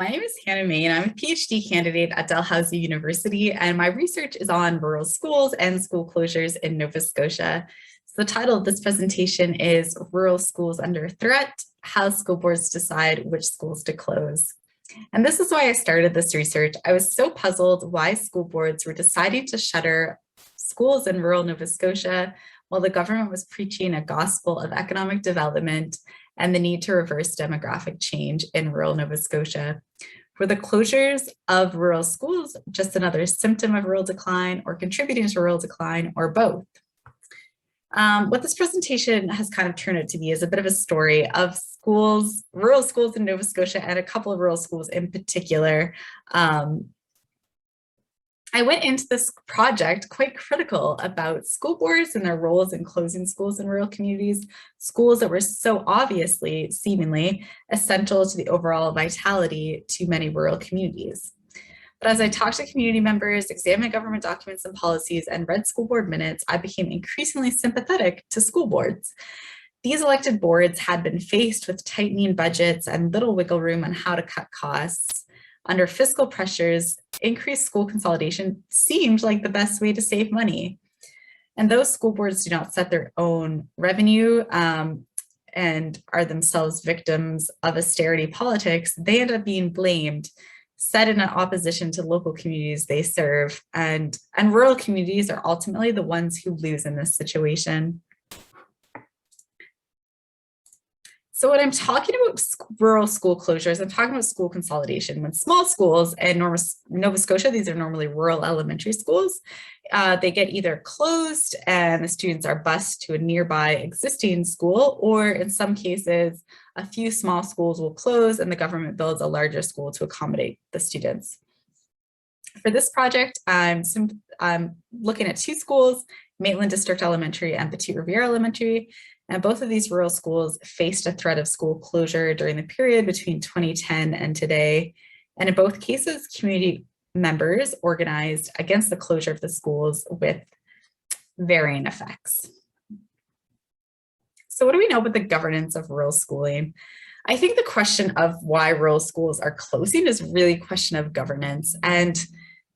My name is Hannah May, and I'm a PhD candidate at Dalhousie University, and my research is on rural schools and school closures in Nova Scotia. So the title of this presentation is Rural Schools Under Threat, How School Boards Decide Which Schools to Close. And this is why I started this research. I was so puzzled why school boards were deciding to shutter schools in rural Nova Scotia while the government was preaching a gospel of economic development and the need to reverse demographic change in rural Nova Scotia. Were the closures of rural schools just another symptom of rural decline, or contributing to rural decline, or both? What this presentation has kind of turned out to be is a bit of a story of schools, rural schools in Nova Scotia, and a couple of rural schools in particular. I went into this project quite critical about school boards and their roles in closing schools in rural communities, schools that were so obviously, seemingly, essential to the overall vitality to many rural communities. But as I talked to community members, examined government documents and policies, and read school board minutes, I became increasingly sympathetic to school boards. These elected boards had been faced with tightening budgets and little wiggle room on how to cut costs. Under fiscal pressures, increased school consolidation seemed like the best way to save money. And those school boards do not set their own revenue and are themselves victims of austerity politics, they end up being blamed, set in an opposition to local communities they serve, and rural communities are ultimately the ones who lose in this situation. So when I'm talking about rural school closures, I'm talking about school consolidation. When small schools in Nova Scotia, these are normally rural elementary schools, they get either closed and the students are bused to a nearby existing school, or in some cases, a few small schools will close and the government builds a larger school to accommodate the students. For this project, I'm looking at two schools, Maitland District Elementary and Petite Riviere Elementary. And both of these rural schools faced a threat of school closure during the period between 2010 and today. And in both cases, community members organized against the closure of the schools with varying effects. So what do we know about the governance of rural schooling? I think the question of why rural schools are closing is really a question of governance. And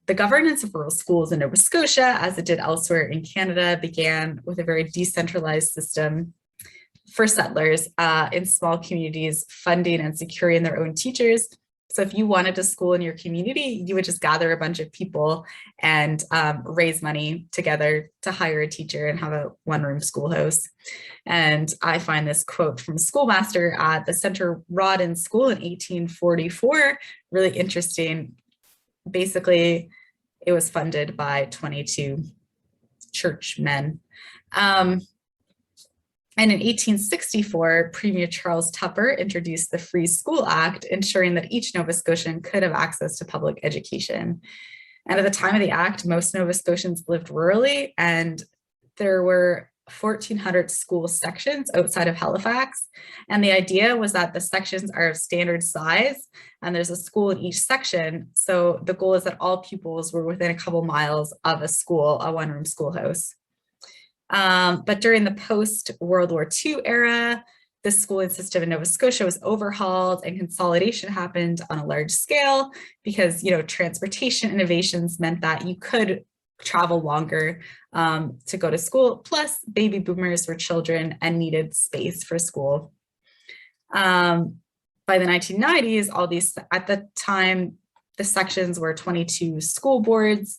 the governance of rural schools in Nova Scotia, as it did elsewhere in Canada, began with a very decentralized system for settlers in small communities, funding and securing their own teachers. So if you wanted a school in your community, you would just gather a bunch of people and raise money together to hire a teacher and have a one-room schoolhouse. And I find this quote from a schoolmaster at the Centre Rawdon School in 1844 really interesting. Basically, it was funded by 22 churchmen. And in 1864, Premier Charles Tupper introduced the Free School Act, ensuring that each Nova Scotian could have access to public education. And at the time of the act, most Nova Scotians lived rurally, and there were 1,400 school sections outside of Halifax. And the idea was that the sections are of standard size, and there's a school in each section. So the goal is that all pupils were within a couple miles of a school, a one-room schoolhouse. But during the post-World War II era, the schooling system in Nova Scotia was overhauled and consolidation happened on a large scale because, transportation innovations meant that you could travel longer to go to school. Plus, baby boomers were children and needed space for school. By the 1990s, at the time, the sections were 22 school boards.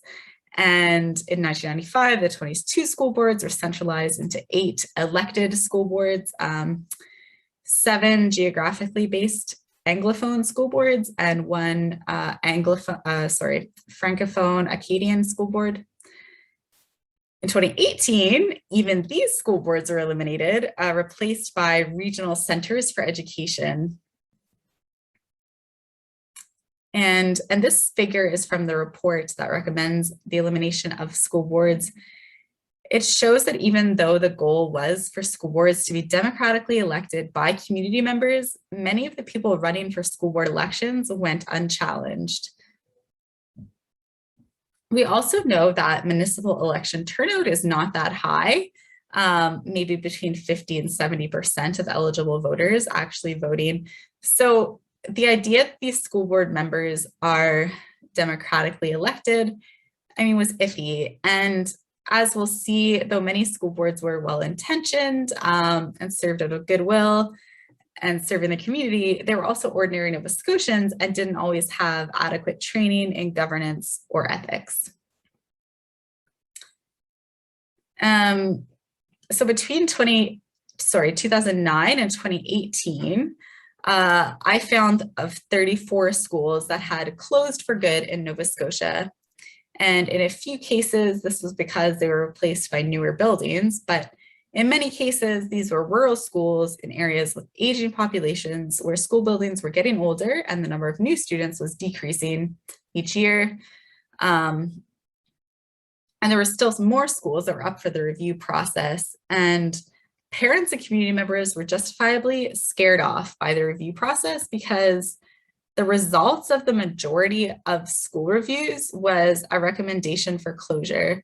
And in 1995, the 22 school boards were centralized into 8 elected school boards, 7 geographically based Anglophone school boards, and 1 Francophone Acadian school board. In 2018, even these school boards were eliminated, replaced by regional centers for education. And this figure is from the report that recommends the elimination of school boards. It shows that even though the goal was for school boards to be democratically elected by community members, many of the people running for school board elections went unchallenged. We also know that municipal election turnout is not that high, maybe between 50 and 70% of eligible voters actually voting. So the idea that these school board members are democratically elected, was iffy. And as we'll see, though many school boards were well-intentioned and served out of goodwill and serving the community, they were also ordinary Nova Scotians and didn't always have adequate training in governance or ethics. So between 2009 and 2018, I found of 34 schools that had closed for good in Nova Scotia. And in a few cases, this was because they were replaced by newer buildings, but in many cases, these were rural schools in areas with aging populations where school buildings were getting older and the number of new students was decreasing each year. And there were still some more schools that were up for the review process, and parents and community members were justifiably scared off by the review process because the results of the majority of school reviews was a recommendation for closure.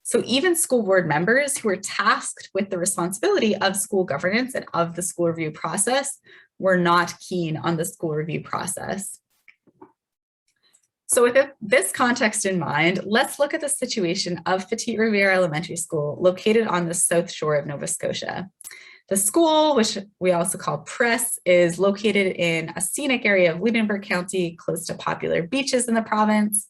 So even school board members who were tasked with the responsibility of school governance and of the school review process were not keen on the school review process. So with this context in mind, let's look at the situation of Petite Riviere Elementary School, located on the south shore of Nova Scotia. The school, which we also call Press, is located in a scenic area of Lunenburg County, close to popular beaches in the province.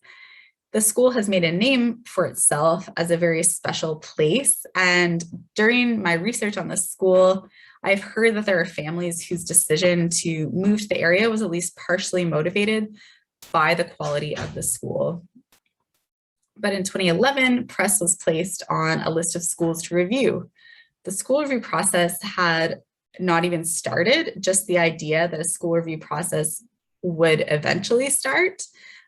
The school has made a name for itself as a very special place. And during my research on the school, I've heard that there are families whose decision to move to the area was at least partially motivated by the quality of the school. But in 2011, Press was placed on a list of schools to review. The school review process had not even started, just the idea that a school review process would eventually start.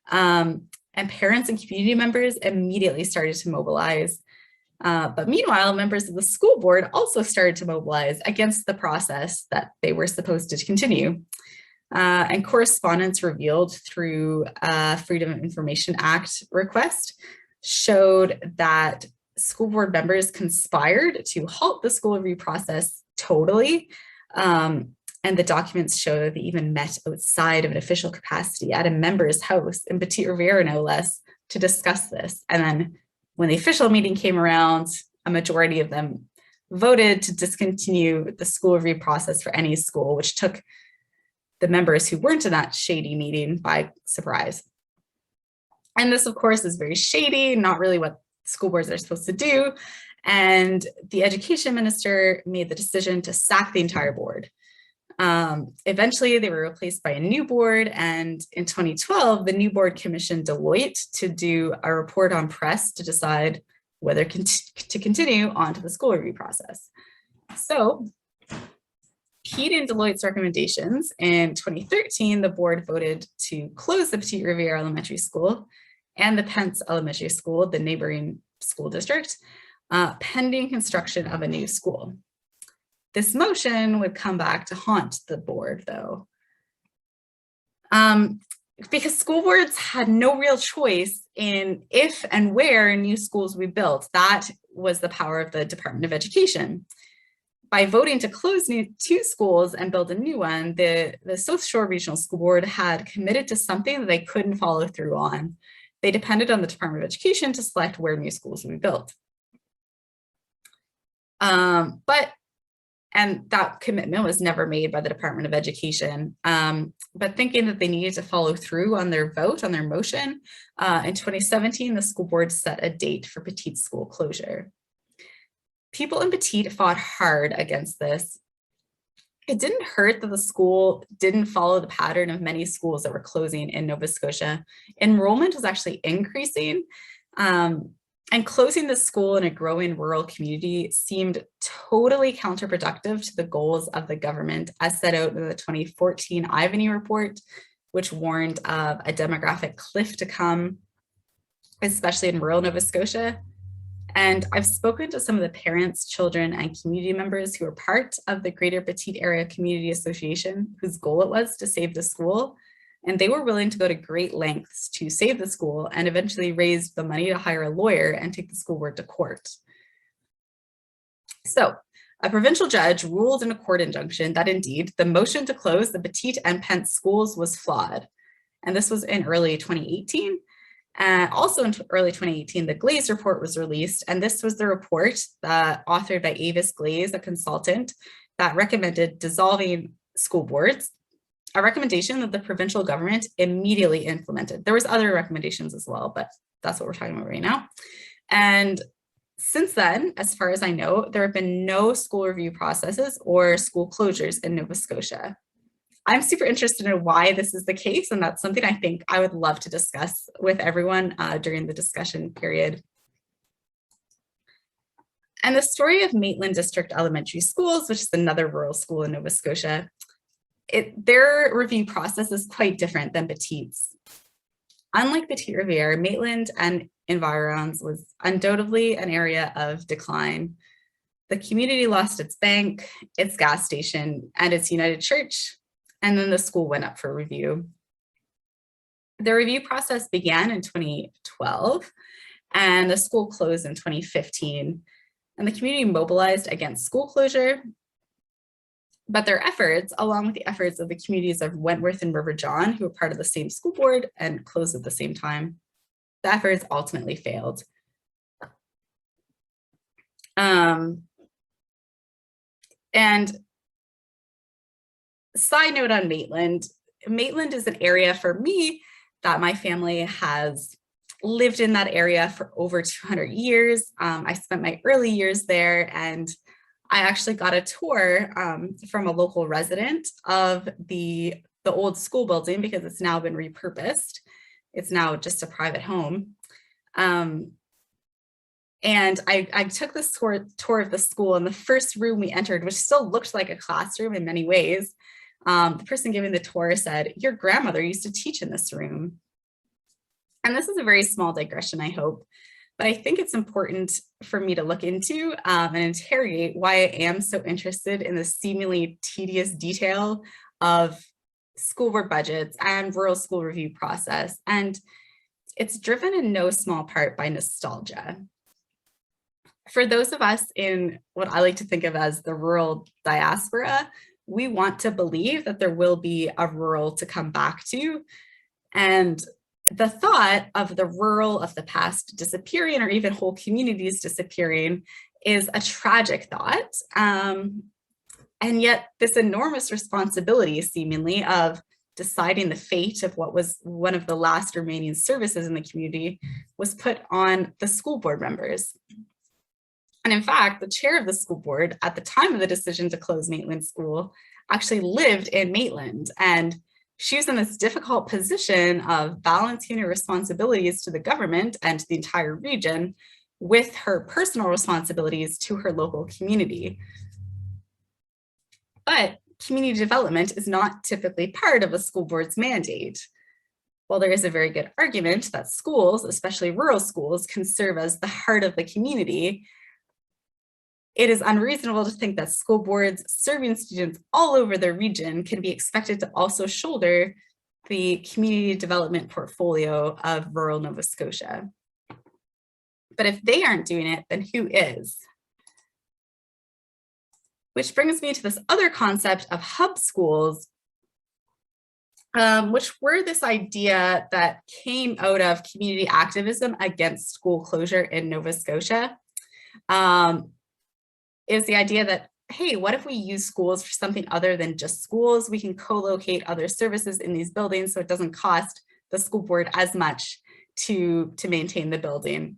And parents and community members immediately started to mobilize. But meanwhile, members of the school board also started to mobilize against the process that they were supposed to continue. And correspondence revealed through a Freedom of Information Act request showed that school board members conspired to halt the school review process totally. And the documents show that they even met outside of an official capacity at a member's house in Petite Riviere, no less, to discuss this. And then when the official meeting came around, a majority of them voted to discontinue the school review process for any school, which took the members who weren't in that shady meeting by surprise. And this, of course, is very shady, not really what school boards are supposed to do. And the education minister made the decision to sack the entire board. Eventually, they were replaced by a new board. And in 2012, the new board commissioned Deloitte to do a report on Press to decide whether to continue on to the school review process. So, heeding Deloitte's recommendations, in 2013, the board voted to close the Petite Riviere Elementary School and the Pence Elementary School, the neighboring school district, pending construction of a new school. This motion would come back to haunt the board, though, because school boards had no real choice in if and where new schools would be built. That was the power of the Department of Education. By voting to close two schools and build a new one, the South Shore Regional School Board had committed to something that they couldn't follow through on. They depended on the Department of Education to select where new schools would be built. And that commitment was never made by the Department of Education. But thinking that they needed to follow through on their vote, on their motion, in 2017, the school board set a date for Petite school closure. People in Petite fought hard against this. It didn't hurt that the school didn't follow the pattern of many schools that were closing in Nova Scotia. Enrollment was actually increasing, and closing the school in a growing rural community seemed totally counterproductive to the goals of the government as set out in the 2014 Ivany report, which warned of a demographic cliff to come, especially in rural Nova Scotia. And I've spoken to some of the parents, children, and community members who are part of the Greater Petite Area Community Association, whose goal it was to save the school. And they were willing to go to great lengths to save the school and eventually raise the money to hire a lawyer and take the school board to court. So a provincial judge ruled in a court injunction that indeed the motion to close the Petite and Pence schools was flawed. And this was in early 2018. Also in early 2018, the Glaze report was released. And this was the report authored by Avis Glaze, a consultant, that recommended dissolving school boards, a recommendation that the provincial government immediately implemented. There was other recommendations as well, but that's what we're talking about right now. And since then, as far as I know, there have been no school review processes or school closures in Nova Scotia. I'm super interested in why this is the case, and that's something I think I would love to discuss with everyone during the discussion period. And the story of Maitland District Elementary Schools, which is another rural school in Nova Scotia, their review process is quite different than Petite's. Unlike Petite Riviere, Maitland and environs was undoubtedly an area of decline. The community lost its bank, its gas station, and its United Church, and then the school went up for review. The review process began in 2012, and the school closed in 2015, and the community mobilized against school closure. But their efforts, along with the efforts of the communities of Wentworth and River John, who were part of the same school board and closed at the same time, the efforts ultimately failed. And side note on Maitland, Maitland is an area for me that my family has lived in that area for over 200 years. I spent my early years there, and I actually got a tour from a local resident of the old school building because it's now been repurposed. It's now just a private home. And I took this tour of the school, and the first room we entered, which still looked like a classroom in many ways, the person giving the tour said, "Your grandmother used to teach in this room." And this is a very small digression, I hope, but I think it's important for me to look into and interrogate why I am so interested in the seemingly tedious detail of school board budgets and rural school review process. And it's driven in no small part by nostalgia. For those of us in what I like to think of as the rural diaspora, we want to believe that there will be a rural to come back to. And the thought of the rural of the past disappearing, or even whole communities disappearing, is a tragic thought. And yet this enormous responsibility, seemingly, of deciding the fate of what was one of the last remaining services in the community was put on the school board members. And in fact, the chair of the school board at the time of the decision to close Maitland School actually lived in Maitland, and she was in this difficult position of balancing her responsibilities to the government and to the entire region with her personal responsibilities to her local community. But community development is not typically part of a school board's mandate. While there is a very good argument that schools, especially rural schools, can serve as the heart of the community, it is unreasonable to think that school boards serving students all over the region can be expected to also shoulder the community development portfolio of rural Nova Scotia. But if they aren't doing it, then who is? Which brings me to this other concept of hub schools, which were this idea that came out of community activism against school closure in Nova Scotia. Is the idea that, hey, what if we use schools for something other than just schools? We can co-locate other services in these buildings so it doesn't cost the school board as much to maintain the building.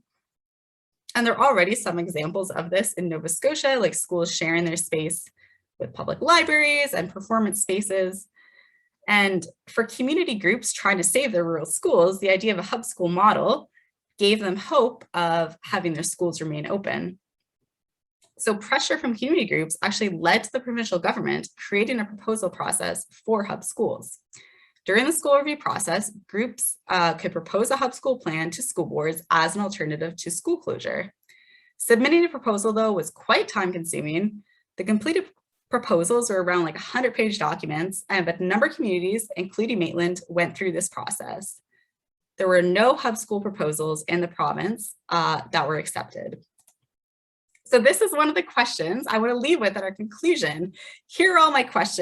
And there are already some examples of this in Nova Scotia, like schools sharing their space with public libraries and performance spaces. And for community groups trying to save their rural schools, the idea of a hub school model gave them hope of having their schools remain open. So pressure from community groups actually led to the provincial government creating a proposal process for hub schools. During the school review process, groups could propose a hub school plan to school boards as an alternative to school closure. Submitting a proposal, though, was quite time consuming. The completed proposals were around like 100-page documents, but a number of communities, including Maitland, went through this process. There were no hub school proposals in the province that were accepted. So this is one of the questions I want to leave with at our conclusion. Here are all my questions.